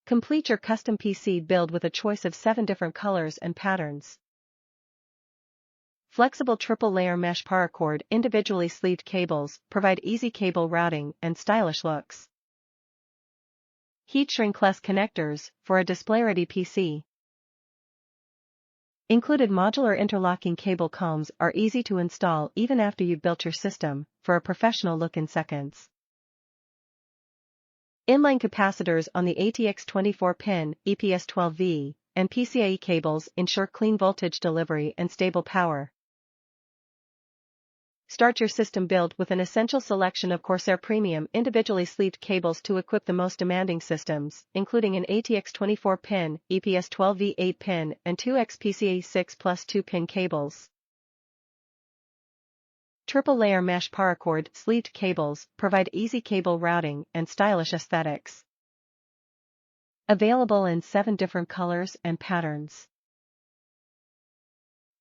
Complete your custom PC build with a choice of 7 different colors and patterns. Flexible triple-layer mesh paracord individually sleeved cables provide easy cable routing and stylish looks. Heatshrink-less connectors for a display-ready PC. Included modular interlocking cable combs are easy to install even after you've built your system, for a professional look in seconds. Inline capacitors on the ATX 24-pin, EPS12V, and PCIe cables ensure clean voltage delivery and stable power. Start your system build with an essential selection of Corsair premium individually sleeved cables to equip the most demanding systems, including an ATX 24-pin, EPS12V 8-pin, and 2X PCIe 6 plus 2-pin cables. Triple-layer mesh paracord sleeved cables provide easy cable routing and stylish aesthetics. Available in 7 different colors and patterns.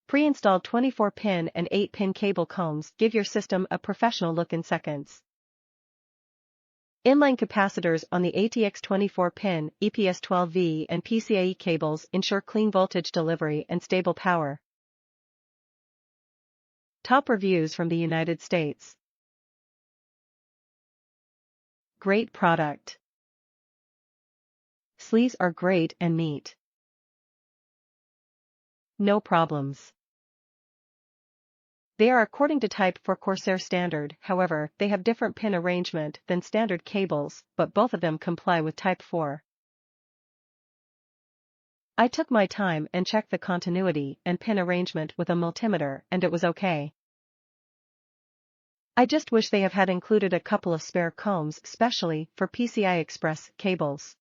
Pre-installed 24-pin and 8-pin cable combs give your system a professional look in seconds. Inline capacitors on the ATX 24-pin, EPS12V and PCIe cables ensure clean voltage delivery and stable power. Top reviews from the United States. Great product. Sleeves are great and neat. No problems. They are according to type for Corsair standard, however, they have different pin arrangement than standard cables, but both of them comply with type 4. I took my time and checked the continuity and pin arrangement with a multimeter and it was okay. I just wish they have had included a couple of spare combs specially for PCI Express cables.